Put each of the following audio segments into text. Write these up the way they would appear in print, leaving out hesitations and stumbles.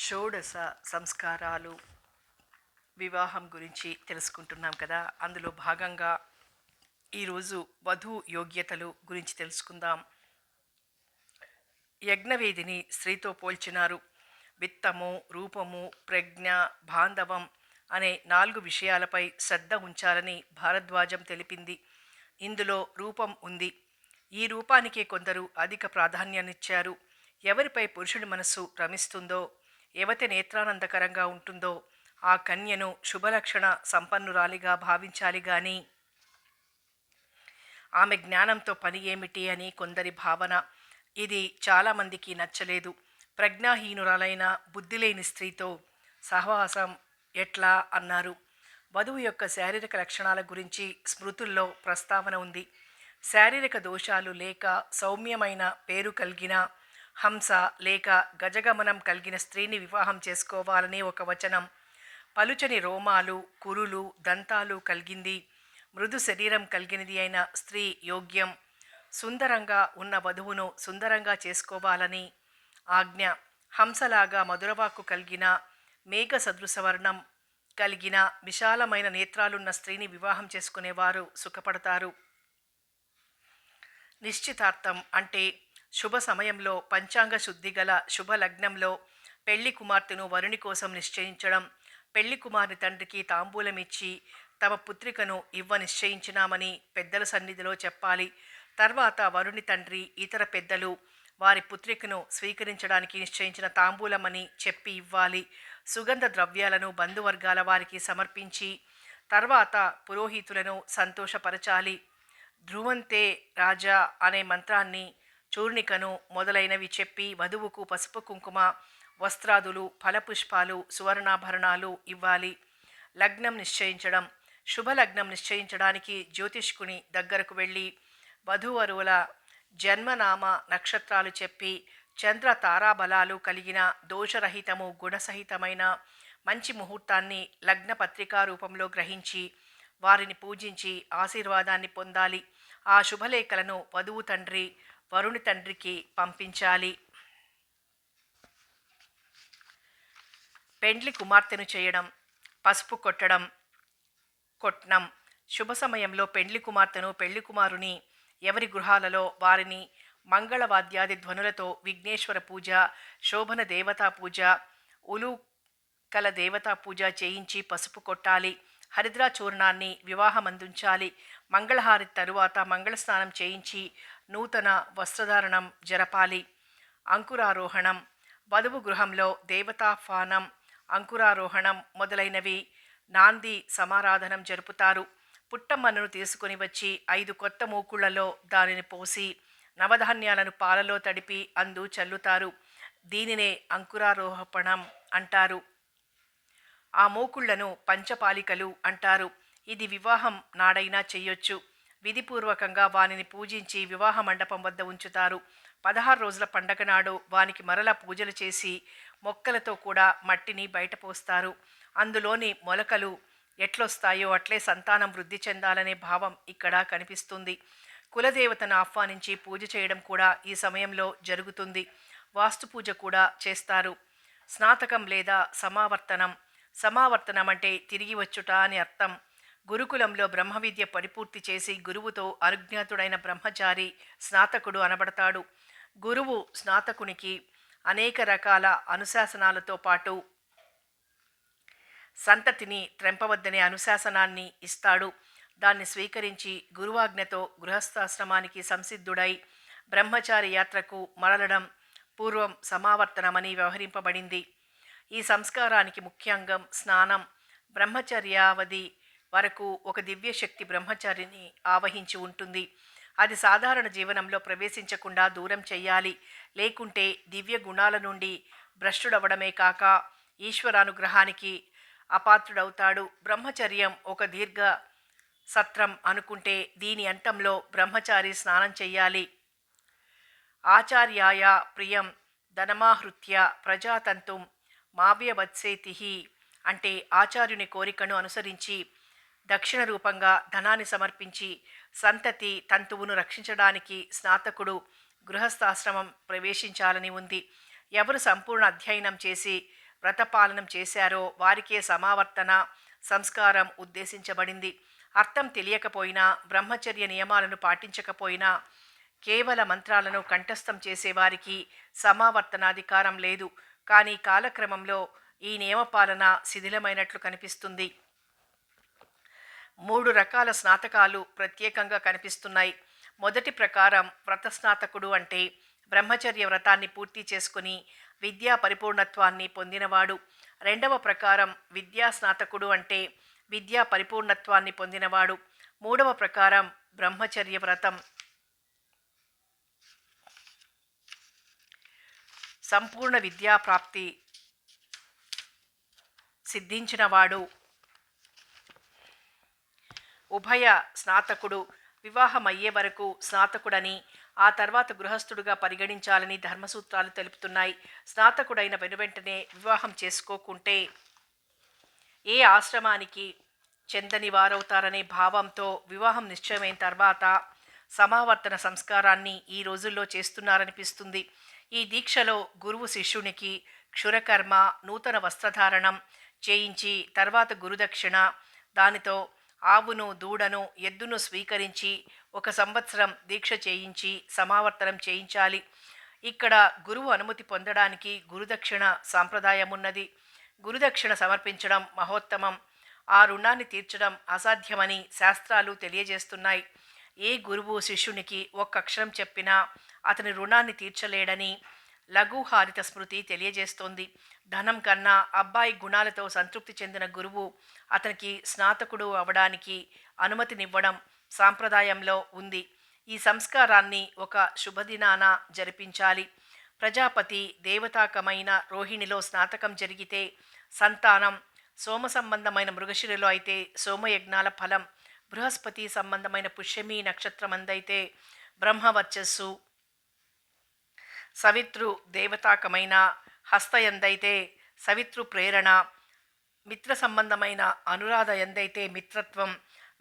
షోడశ సంస్కారాలు వివాహం గురించి తెలుసుకుంటున్నాం కదా. అందులో భాగంగా ఈరోజు వధూ యోగ్యతలు గురించి తెలుసుకుందాం. యజ్ఞవేదిని స్త్రీతో పోల్చినారు. విత్తము, రూపము, ప్రజ్ఞ, బాంధవం అనే 4 విషయాలపై శ్రద్ధ ఉంచాలని భారద్వాజం తెలిపింది. ఇందులో రూపం ఉంది. ఈ రూపానికే కొందరు అధిక ప్రాధాన్యాన్నిచ్చారు. ఎవరిపై పురుషుడి మనస్సు రమిస్తుందో, ఎవతి నేత్రానందకరంగా ఉంటుందో ఆ కన్యను శుభలక్షణ సంపన్నురాలిగా భావించాలి గాని ఆమె జ్ఞానంతో పని ఏమిటి అని కొందరి భావన. ఇది చాలామందికి నచ్చలేదు. ప్రజ్ఞాహీనురాలైన బుద్ధిలేని స్త్రీతో సహవాసం ఎట్లా అన్నారు. వధువు యొక్క శారీరక లక్షణాల గురించి స్మృతుల్లో ప్రస్తావన ఉంది. శారీరక దోషాలు లేక సౌమ్యమైన పేరు కలిగిన హంస లేక గజగమనం కలిగిన స్త్రీని వివాహం చేసుకోవాలని ఒక వచనం. పలుచని రోమాలు, కురులు, దంతాలు కలిగింది, మృదు శరీరం కలిగినది అయిన స్త్రీ యోగ్యం. సుందరంగా ఉన్న వధువును సుందరంగా చేసుకోవాలని ఆజ్ఞ. హంసలాగా మధురవాక్కు కలిగిన, మేఘ సదృశవర్ణం కలిగిన, విశాలమైన నేత్రాలున్న స్త్రీని వివాహం చేసుకునేవారు సుఖపడతారు. నిశ్చితార్థం అంటే శుభ సమయంలో పంచాంగ శుద్ధి గల శుభ లగ్నంలో పెళ్లి కుమార్తెను వరుని కోసం నిశ్చయించడం. పెళ్లి కుమార్తె తండ్రికి తాంబూలమిచ్చి తమ పుత్రికను ఇవ్వ నిశ్చయించినామని పెద్దల సన్నిధిలో చెప్పాలి. తర్వాత వరుని తండ్రి, ఇతర పెద్దలు వారి పుత్రికను స్వీకరించడానికి నిశ్చయించిన తాంబూలమని చెప్పి ఇవ్వాలి. సుగంధ ద్రవ్యాలను బంధువర్గాల వారికి సమర్పించి తర్వాత పురోహితులను సంతోషపరచాలి. ధ్రువంతే రాజా అనే మంత్రాన్ని, చూర్ణికను మొదలైనవి చెప్పి వధువుకు పసుపు కుంకుమ, వస్త్రాదులు, ఫలపుష్పాలు, సువర్ణాభరణాలు ఇవ్వాలి. లగ్నం నిశ్చయించడం. శుభలగ్నం నిశ్చయించడానికి జ్యోతిష్కుని దగ్గరకు వెళ్ళి వధూవరుల జన్మనామ నక్షత్రాలు చెప్పి చంద్ర తారాబలాలు కలిగిన దోషరహితము గుణసహితమైన మంచి ముహూర్తాన్ని లగ్న పత్రికా రూపంలో గ్రహించి వారిని పూజించి ఆశీర్వాదాన్ని పొందాలి. ఆ శుభలేఖలను వధువు తండ్రి వరుని తండ్రికి పంపించాలి. పెండ్లి కుమార్తెను చేయడం. పసుపు కొట్టడం, కొట్నం. శుభ సమయంలో పెండ్లి కుమార్తెను పెళ్లి కుమారుని ఎవరి గృహాలలో వారిని మంగళవాద్యాది ధ్వనులతో విఘ్నేశ్వర పూజ, శోభన దేవతా పూజ, ఉలూకల దేవతా పూజ చేయించి పసుపు కొట్టాలి. హరిద్రా చూర్ణాన్ని వివాహమందుంచాలి. మంగళహారతి తరువాత మంగళ స్నానం చేయించి నూతన వస్త్రధారణం జరపాలి. అంకురారోహణం. వధువు గృహంలో దేవతాహ్వానం, అంకురారోహణం మొదలైనవి నాంది సమారాధనం జరుపుతారు. పుట్టమ్మను తీసుకుని వచ్చి 5 కొత్త మూకుళ్లలో దానిని పోసి నవధాన్యాలను పాలలో తడిపి అందు చల్లుతారు. దీనినే అంకురారోహణం అంటారు. ఆ మూకుళ్లను పంచపాలికలు అంటారు. ఇది వివాహం నాడైనా చెయ్యొచ్చు. విధిపూర్వకంగా వానిని పూజించి వివాహ మండపం వద్ద ఉంచుతారు. 16 రోజుల పండగ నాడు వానికి మరల పూజలు చేసి మొక్కలతో కూడా మట్టిని బయటపోస్తారు. అందులోని మొలకలు ఎట్లొస్తాయో అట్లే సంతానం వృద్ధి చెందాలనే భావం ఇక్కడ కనిపిస్తుంది. కులదేవతను ఆహ్వానించి పూజ చేయడం కూడా ఈ సమయంలో జరుగుతుంది. వాస్తు పూజ కూడా చేస్తారు. స్నాతకం లేదా సమావర్తనం. సమావర్తనం అంటే తిరిగి వచ్చుట అని అర్థం. గురుకులంలో బ్రహ్మ విద్య పరిపూర్తి చేసి గురువుతో అనుజ్ఞాతుడైన బ్రహ్మచారి స్నాతకుడు అనబడతాడు. గురువు స్నాతకునికి అనేక రకాల అనుశాసనాలతో పాటు సంతతిని త్రెంపవద్దనే అనుశాసనాన్ని ఇస్తాడు. దాన్ని స్వీకరించి గురువాజ్ఞతో గృహస్థాశ్రమానికి సంసిద్ధుడై బ్రహ్మచారి యాత్రకు మరలడం పూర్వం సమావర్తనమని వ్యవహరింపబడింది. ఈ సంస్కారానికి ముఖ్యాంగం స్నానం. బ్రహ్మచర్యావధి వరకు ఒక దివ్యశక్తి బ్రహ్మచారిని ఆవహించి ఉంటుంది. అది సాధారణ జీవనంలో ప్రవేశించకుండా దూరం చెయ్యాలి. లేకుంటే దివ్య గుణాల నుండి భ్రష్టుడవడమే కాక ఈశ్వరానుగ్రహానికి అపాత్రుడవుతాడు. బ్రహ్మచర్యం ఒక దీర్ఘ సత్రం అనుకుంటే దీని అంతంలో బ్రహ్మచారి స్నానం చెయ్యాలి. ఆచార్యాయ ప్రియం ధనమాహృత్య ప్రజాతంతుం మావ్యవత్సేతి అంటే ఆచార్యుని కోరికను అనుసరించి దక్షిణ రూపంగా ధనాన్ని సమర్పించి సంతతి తంతువును రక్షించడానికి స్నాతకుడు గృహస్థాశ్రమం ప్రవేశించాలని ఉంది. ఎవరు సంపూర్ణ అధ్యయనం చేసి వ్రతపాలనం చేశారో వారికే సమావర్తన సంస్కారం ఉద్దేశించబడింది. అర్థం తెలియకపోయినా, బ్రహ్మచర్య నియమాలను పాటించకపోయినా, కేవల మంత్రాలను కంఠస్థం చేసేవారికి సమావర్తనాధికారం లేదు. కానీ కాలక్రమంలో ఈ నియమపాలన శిథిలమైనట్లు కనిపిస్తుంది. 3 రకాల స్నాతకాలు ప్రత్యేకంగా కనిపిస్తున్నాయి. మొదటి ప్రకారం వ్రత స్నాతకుడు అంటే బ్రహ్మచర్య వ్రతాన్ని పూర్తి చేసుకుని విద్యా పరిపూర్ణత్వాన్ని పొందినవాడు. రెండవ ప్రకారం విద్యా స్నాతకుడు అంటే విద్యా పరిపూర్ణత్వాన్ని పొందినవాడు. మూడవ ప్రకారం బ్రహ్మచర్య వ్రతం సంపూర్ణ విద్యా ప్రాప్తి సిద్ధించినవాడు. ఉభయ స్నాతకుడు వివాహమయ్యే వరకు స్నాతకుడని, ఆ తర్వాత గృహస్థుడుగా పరిగణించాలని ధర్మసూత్రాలు తెలుపుతున్నాయి. స్నాతకుడైన వెనువెంటనే వివాహం చేసుకోకుంటే ఏ ఆశ్రమానికి చెందని వారవుతారనే భావంతో వివాహం నిశ్చయమైన తర్వాత సమావర్తన సంస్కారాన్ని ఈ రోజుల్లో చేస్తున్నారనిపిస్తుంది. ఈ దీక్షలో గురువు శిష్యునికి క్షురకర్మ, నూతన వస్త్రధారణం చేయించి తర్వాత గురుదక్షిణ, దానితో ఆవును, దూడను, ఎద్దును స్వీకరించి 1 సంవత్సరం దీక్ష చేయించి సమావర్తనం చేయించాలి. ఇక్కడ గురువు అనుమతి పొందడానికి గురుదక్షిణ సాంప్రదాయం ఉన్నది. గురుదక్షిణ సమర్పించడం మహోత్తమం. ఆ రుణాన్ని తీర్చడం అసాధ్యమని శాస్త్రాలు తెలియజేస్తున్నాయి. ఏ గురువు శిష్యునికి 1 అక్షరం చెప్పినా అతని రుణాన్ని తీర్చలేడని లఘుహారిత స్మృతి తెలియజేస్తోంది. ధనం కన్నా అబ్బాయి గుణాలతో సంతృప్తి చెందిన గురువు అతనికి స్నాతకుడు అవడానికి అనుమతినివ్వడం సాంప్రదాయంలో ఉంది. ఈ సంస్కారాన్ని ఒక శుభదినాన జరిపించాలి. ప్రజాపతి దేవతాకమైన రోహిణిలో స్నాతకం జరిగితే సంతానం, సోమ సంబంధమైన మృగశిరలో అయితే సోమయజ్ఞాల ఫలం, బృహస్పతి సంబంధమైన పుష్యమి నక్షత్రమందైతే బ్రహ్మవర్చస్సు, సవితృ దేవతాకమైన హస్తయందైతే సవితృ ప్రేరణ, మిత్ర సంబంధమైన అనురాధ ఎందైతే మిత్రత్వం,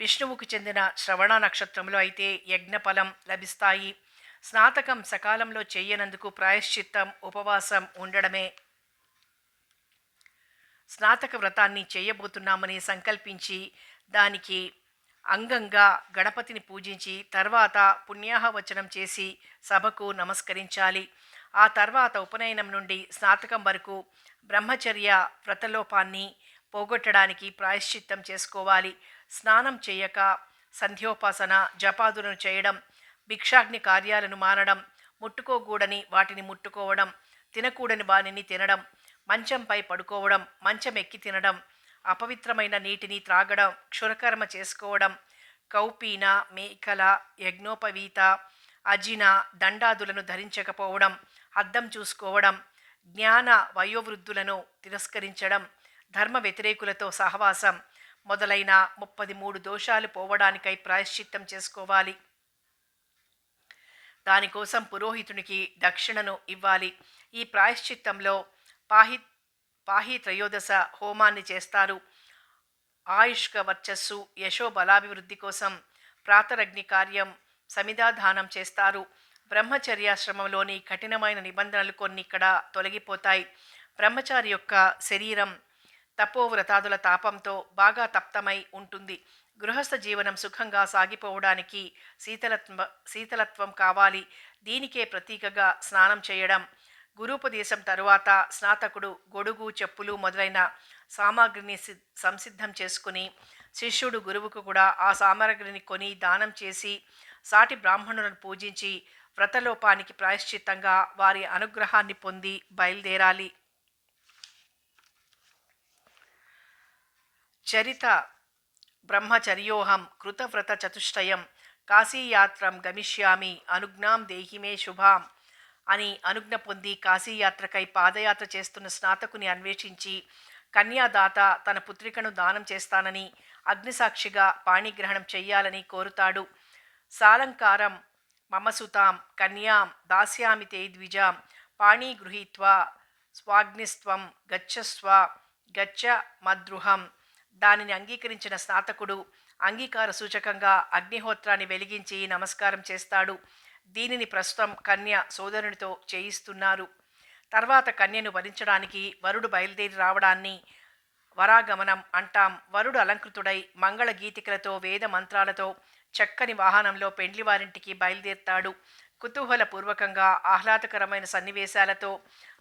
విష్ణువుకు చెందిన శ్రవణ నక్షత్రంలో అయితే యజ్ఞఫలం లభిస్తాయి. స్నాతకం సకాలంలో చేయనందుకు ప్రాయశ్చిత్తం ఉపవాసం ఉండడమే. స్నాతక వ్రతాన్ని చేయబోతున్నామని సంకల్పించి దానికి అంగంగా గణపతిని పూజించి తర్వాత పుణ్యాహవచనం చేసి సభకు నమస్కరించాలి. ఆ తర్వాత ఉపనయనం నుండి స్నాతకం వరకు బ్రహ్మచర్య వ్రతలోపాన్ని పోగొట్టడానికి ప్రాయశ్చిత్తం చేసుకోవాలి. స్నానం చేయక సంధ్యోపాసన, జపాదులను చేయడం, భిక్షాగ్ని కార్యాలను మానడం, ముట్టుకోకూడని వాటిని ముట్టుకోవడం, తినకూడని వానిని తినడం, మంచంపై పడుకోవడం, మంచం ఎక్కి తినడం, అపవిత్రమైన నీటిని త్రాగడం, క్షురకర్మ చేసుకోవడం, కౌపీన, మేకల, యజ్ఞోపవీత, అజిన, దండాదులను ధరించకపోవడం, అద్దం చూసుకోవడం, జ్ఞాన వయోవృద్ధులను తిరస్కరించడం, ధర్మ వ్యతిరేకులతో సహవాసం మొదలైన 33 దోషాలు పోవడానికై ప్రాయశ్చిత్తం చేసుకోవాలి. దానికోసం పురోహితునికి దక్షిణను ఇవ్వాలి. ఈ ప్రాయశ్చిత్తంలో పాహి త్రయోదశ హోమాన్ని చేస్తారు. ఆయుష్క వర్చస్సు, యశో బలాభివృద్ధి కోసం ప్రాతరగ్ని కార్యం, సమిధాదానం చేస్తారు. బ్రహ్మచర్యాశ్రమంలోని కఠినమైన నిబంధనలు కొన్ని ఇక్కడ తొలగిపోతాయి. బ్రహ్మచారి యొక్క శరీరం తపోవ్రతాదుల తాపంతో బాగా తప్తమై ఉంటుంది. గృహస్థ జీవనం సుఖంగా సాగిపోవడానికి శీతలత్వం కావాలి. దీనికే ప్రతీకగా స్నానం చేయడం. గురూపదేశం తరువాత స్నాతకుడు గొడుగు, చెప్పులు మొదలైన సామాగ్రిని సంసిద్ధం చేసుకుని శిష్యుడు గురువుకు కూడా ఆ సామాగ్రిని కొని దానం చేసి సాటి బ్రాహ్మణులను పూజించి వ్రతలోపానికి ప్రాయశ్చిత్తంగా వారి అనుగ్రహాన్ని పొంది బయలుదేరాలి. చరిత బ్రహ్మచర్యోహం కృతవ్రత చతుష్టయం కాశీయాత్రం గమిష్యామి అనుజ్ఞాం దేహిమే శుభాం అని అనుజ్ఞ పొంది కాశీయాత్రకై పాదయాత్ర చేస్తున్న స్నాతకుని అన్వేషించి కన్యాదాత తన పుత్రికను దానం చేస్తానని అగ్నిసాక్షిగా పాణిగ్రహణం చెయ్యాలని కోరుతాడు. సాలంకారం మమసుతాం కన్యాం దాస్యామి తే ద్విజాం పాణీ గృహీత్వా స్వాగ్నిస్త్వం గచ్చస్వ గచ్చ మద్రుహం. దానిని అంగీకరించిన స్నాతకుడు అంగీకార సూచకంగా అగ్నిహోత్రాన్ని వెలిగించి నమస్కారం చేస్తాడు. దీనిని ప్రస్తుతం కన్య సోదరునితో చేయిస్తున్నారు. తర్వాత కన్యను వరించడానికి వరుడు బయలుదేరి రావడాన్ని వరాగమనం అంటాం. వరుడు అలంకృతుడై మంగళ గీతికలతో వేద మంత్రాలతో చక్కని వాహనంలో పెండ్లివారింటికి బయలుదేరుతాడు. కుతూహలపూర్వకంగా ఆహ్లాదకరమైన సన్నివేశాలతో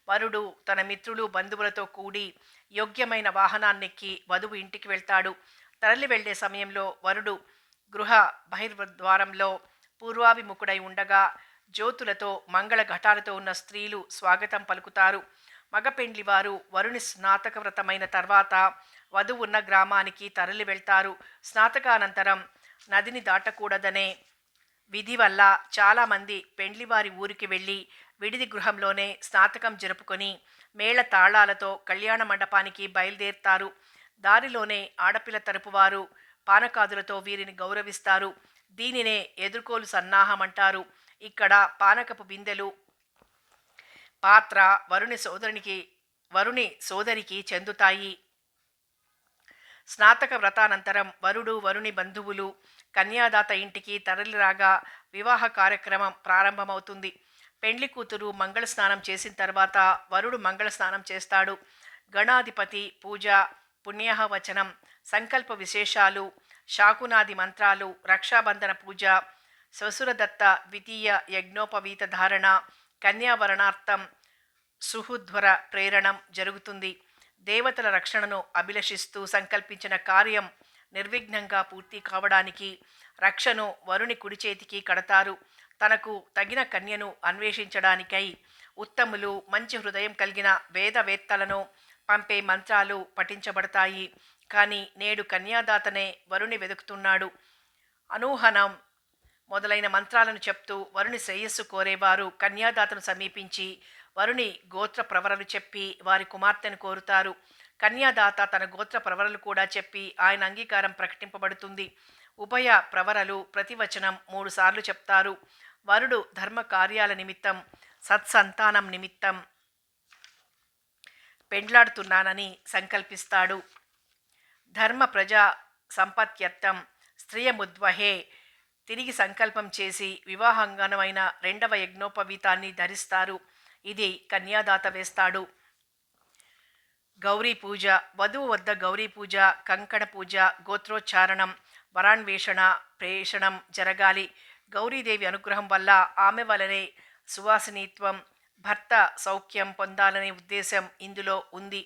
వరుడు తన మిత్రులు బంధువులతో కూడి యోగ్యమైన వాహనాన్నెక్కి వధువు ఇంటికి వెళ్తాడు. తరలి వెళ్లే సమయంలో వరుడు గృహ బహిర్ద్వారంలో పూర్వాభిముఖుడై ఉండగా జ్యోతులతో మంగళ ఘటాలతో ఉన్న స్త్రీలు స్వాగతం పలుకుతారు. మగ పెండ్లివారు వరుని స్నాతక వ్రతమైన తర్వాత వధువు ఉన్న గ్రామానికి తరలి వెళ్తారు. స్నాతకానంతరం నదిని దాటకూడదనే విధి వల్ల చాలామంది పెండ్లివారి ఊరికి వెళ్ళి విడిది గృహంలోనే స్నాతకం జరుపుకొని మేళ తాళాలతో కళ్యాణ మండపానికి బయలుదేరుతారు. దారిలోనే ఆడపిల్ల తరపు వారు పానకాదులతో వీరిని గౌరవిస్తారు. దీనినే ఎదుర్కోలు సన్నాహం అంటారు. ఇక్కడ పానకపు బిందెలు పాత్ర వరుని సోదరికి చెందుతాయి. స్నాతక వ్రతానంతరం వరుడు వరుని బంధువులు కన్యాదాత ఇంటికి తరలిరాగా వివాహ కార్యక్రమం ప్రారంభమవుతుంది. పెండ్లి కూతురు మంగళ స్నానం చేసిన తర్వాత వరుడు మంగళ స్నానం చేస్తాడు. గణాధిపతి పూజ, పుణ్యాహవచనం, సంకల్ప విశేషాలు, శాకునాది మంత్రాలు, రక్షాబంధన పూజ, శ్వశురదత్త ద్వితీయ యజ్ఞోపవీత ధారణ, కన్యావరణార్థం సుహుధ్వర ప్రేరణం జరుగుతుంది. దేవతల రక్షణను అభిలషిస్తూ సంకల్పించిన కార్యం నిర్విఘ్నంగా పూర్తి కావడానికి రక్షను వరుని కుడి చేతికి కడతారు. తనకు తగిన కన్యను అన్వేషించడానికై ఉత్తములు, మంచి హృదయం కలిగిన వేదవేత్తలను పంపే మంత్రాలు పఠించబడతాయి. కానీ నేడు కన్యాదాతనే వరుని వెతుకుతున్నాడు. అనూహనం మొదలైన మంత్రాలను చెప్తూ వరుని శ్రేయస్సు కోరేవారు కన్యాదాతను సమీపించి వరుని గోత్ర ప్రవరలు చెప్పి వారి కుమార్తెను కోరుతారు. కన్యాదాత తన గోత్ర ప్రవరలు కూడా చెప్పి ఆయన అంగీకారం ప్రకటింపబడుతుంది. ఉభయ ప్రవరలు ప్రతివచనం 3 సార్లు చెప్తారు. వరుడు ధర్మ కార్యాల నిమిత్తం, సత్సంతానం నిమిత్తం పెండ్లాడుతున్నానని సంకల్పిస్తాడు. ధర్మ ప్రజా సంపత్యర్థం స్త్రియముద్వహే తిరిగి సంకల్పం చేసి వివాహాంగనమైన 2వ యజ్ఞోపవీతాన్ని ధరిస్తారు. ఇది కన్యాదాత వేస్తాడు. గౌరీ పూజ. వధువు వద్ద గౌరీ పూజ, కంకణ పూజ, గోత్రోచ్చారణం, వరాన్వేషణ, ప్రేషణం జరగాలి. గౌరీదేవి అనుగ్రహం వల్ల ఆమె వలనే సువాసినీత్వం, భర్త సౌఖ్యం పొందాలనే ఉద్దేశం ఇందులో ఉంది.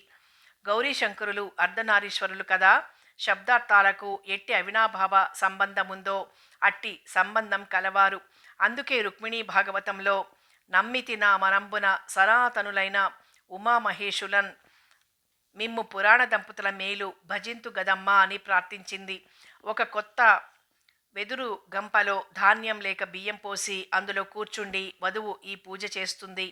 గౌరీ శంకరులు అర్ధనారీశ్వరులు కదా. శబ్దార్థాలకు ఎట్టి అవినాభావ సంబంధముందో అట్టి సంబంధం కలవారు. అందుకే రుక్మిణీ భాగవతంలో నమ్మితి నా మనంబున సనాతనులైన ఉమామహేషులన్ మిమ్ము పురాణ దంపతుల మేలు భజింతు గదమ్మా అని ప్రార్థించింది. ఒక కొత్త వెదురు గంపలో ధాన్యం లేక బియ్యం పోసి అందులో కూర్చుండి వధువు ఈ పూజ చేస్తుంది.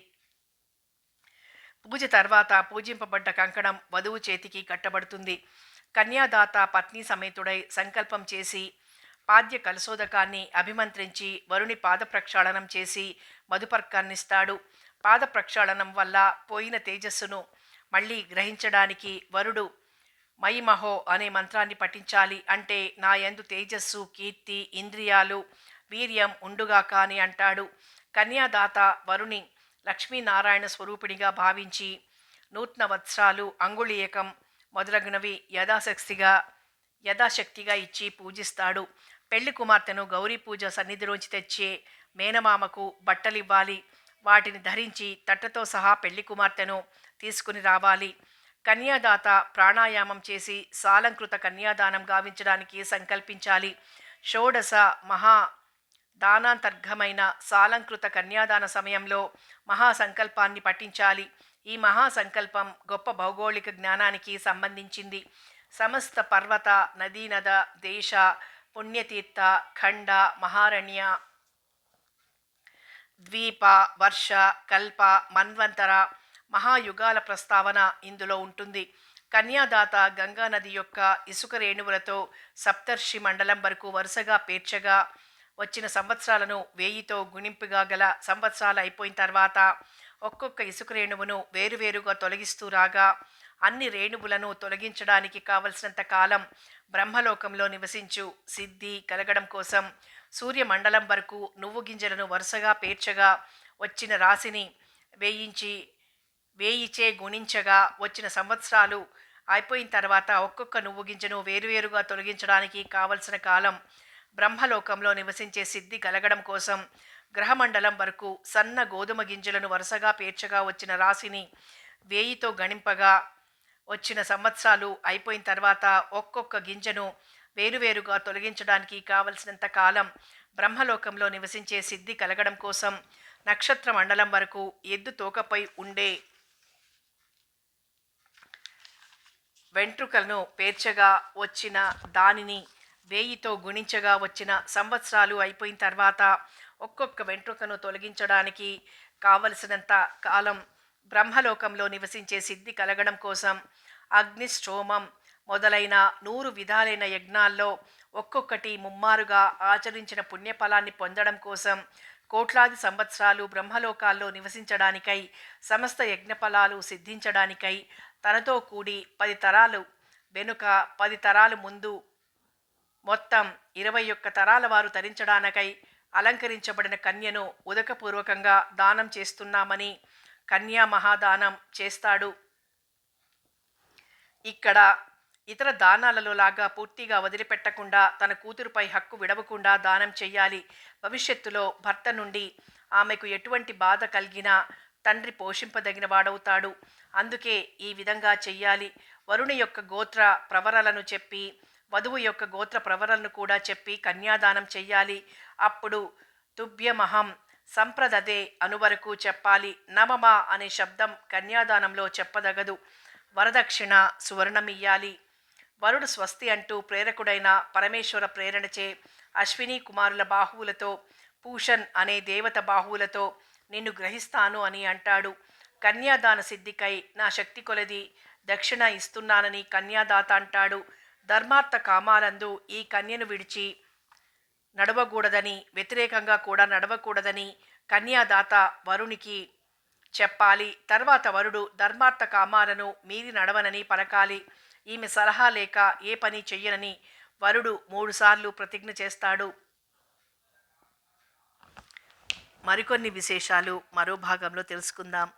పూజ తర్వాత పూజింపబడ్డ కంకణం వధువు చేతికి కట్టబడుతుంది. కన్యాదాత పత్ని సమేతుడై సంకల్పం చేసి పాద్య కలశోదకాన్ని అభిమంత్రించి వరుని పాద ప్రక్షాళనం చేసి మధుపర్కాన్నిస్తాడు. పాద ప్రక్షాళనం వల్ల పోయిన తేజస్సును మళ్ళీ గ్రహించడానికి వరుడు మయిమహో అనే మంత్రాన్ని పఠించాలి. అంటే నా యందు తేజస్సు, కీర్తి, ఇంద్రియాలు, వీర్యం ఉండుగాక అని అంటాడు. కన్యాదాత వరుని లక్ష్మీనారాయణ స్వరూపిణిగా భావించి నూతన వత్సరాలు, అంగుళీయకం మొదలగునవి యథాశక్తిగా ఇచ్చి పూజిస్తాడు. పెళ్లి కుమార్తెను గౌరీ పూజ సన్నిధిలోంచి తెచ్చే మేనమామకు బట్టలివ్వాలి. వాటిని ధరించి తట్టతో సహా పెళ్లి కుమార్తెను తీసుకుని రావాలి. కన్యాదాత ప్రాణాయామం చేసి సాలంకృత కన్యాదానం గావించడానికి సంకల్పించాలి. షోడశ మహా దానాంతర్గమైన సాలంకృత కన్యాదాన సమయంలో మహాసంకల్పాన్ని పఠించాలి. ఈ మహాసంకల్పం గొప్ప భౌగోళిక జ్ఞానానికి సంబంధించింది. సమస్త పర్వత, నదీనద, దేశ, పుణ్యతీర్థ, ఖండ, మహారణ్య, ద్వీప, వర్ష, కల్ప, మన్వంతర, మహాయుగాల ప్రస్తావన ఇందులో ఉంటుంది. కన్యాదాత గంగా నది యొక్క ఇసుక రేణువులతో సప్తర్షి మండలం వరకు వరుసగా పేర్చగా వచ్చిన సంవత్సరాలను 1000తో గుణింపుగా గల సంవత్సరాలు అయిపోయిన తర్వాత ఒక్కొక్క ఇసుక రేణువును వేరువేరుగా తొలగిస్తూ రాగా అన్ని రేణువులను తొలగించడానికి కావలసినంత కాలం బ్రహ్మలోకంలో నివసించు సిద్ధి కలగడం కోసం సూర్యమండలం వరకు నువ్వు గింజలను వరుసగా పేర్చగా వచ్చిన రాశిని వేయించి వేయిచే గుణించగా వచ్చిన సంవత్సరాలు అయిపోయిన తర్వాత ఒక్కొక్క నువ్వు గింజను వేరువేరుగా తొలగించడానికి కావలసిన కాలం బ్రహ్మలోకంలో నివసించే సిద్ధి కలగడం కోసం గ్రహమండలం వరకు సన్న గోధుమ గింజలను వరుసగా పేర్చగా వచ్చిన రాశిని వేయితో గణింపగా వచ్చిన సంవత్సరాలు అయిపోయిన తర్వాత ఒక్కొక్క గింజను వేరువేరుగా తొలగించడానికి కావలసినంత కాలం బ్రహ్మలోకంలో నివసించే సిద్ధి కలగడం కోసం నక్షత్ర మండలం వరకు ఎద్దు తోకపై ఉండే వెంట్రుకలను పేర్చగా వచ్చిన దానిని వేయితో గుణించగా వచ్చిన సంవత్సరాలు అయిపోయిన తర్వాత ఒక్కొక్క వెంట్రుకను తొలగించడానికి కావలసినంత కాలం బ్రహ్మలోకంలో నివసించే సిద్ధి కలగడం కోసం అగ్నిష్టోమం మొదలైన 100 విధాలైన యజ్ఞాల్లో ఒక్కొక్కటి ముమ్మారుగా ఆచరించిన పుణ్యఫలాన్ని పొందడం కోసం కోట్లాది సంవత్సరాలు బ్రహ్మలోకాల్లో నివసించడానికై సమస్త యజ్ఞఫలాలు సిద్ధించడానికై తనతో కూడి 10 తరాలు వెనుక 10 తరాలు ముందు మొత్తం 21 తరాల వారు తరించడానికై అలంకరించబడిన కన్యను ఉదకపూర్వకంగా దానం చేస్తున్నామని కన్యా మహాదానం చేస్తాడు. ఇక్కడ ఇతర దానాలలో లాగా పూర్తిగా వదిలిపెట్టకుండా తన కూతురుపై హక్కు విడవకుండా దానం చెయ్యాలి. భవిష్యత్తులో భర్త నుండి ఆమెకు ఎటువంటి బాధ కలిగినా తండ్రి పోషింపదగిన వాడవుతాడు. అందుకే ఈ విధంగా చెయ్యాలి. వరుణి యొక్క గోత్ర ప్రవరలను చెప్పి వధువు యొక్క గోత్ర ప్రవరలను కూడా చెప్పి కన్యాదానం చెయ్యాలి. అప్పుడు తుభ్యమహం సంప్రదదే అనువరకు చెప్పాలి. నమమ అనే శబ్దం కన్యాదానంలో చెప్పదగదు. వరదక్షిణ సువర్ణమియ్యాలి. వరుడు స్వస్తి అంటూ ప్రేరకుడైన పరమేశ్వర ప్రేరణచే అశ్విని కుమారుల బాహువులతో పూషన్ అనే దేవత బాహువులతో నిన్ను గ్రహిస్తాను అని అంటాడు. కన్యాదాన సిద్ధికై నా శక్తి కొలది దక్షిణ ఇస్తున్నానని కన్యాదాత అంటాడు. ధర్మార్థ కామాలందు ఈ కన్యను విడిచి నడవకూడదని, వ్యతిరేకంగా కూడా నడవకూడదని కన్యాదాత వరునికి చెప్పాలి. తర్వాత వరుడు ధర్మార్థ కామాలను మీరి నడవనని పలకాలి. ఈమె సలహా లేక ఏ పని చెయ్యనని వరుడు 3 సార్లు ప్రతిజ్ఞ చేస్తాడు. మరికొన్ని విశేషాలు మరో భాగంలో తెలుసుకుందాం.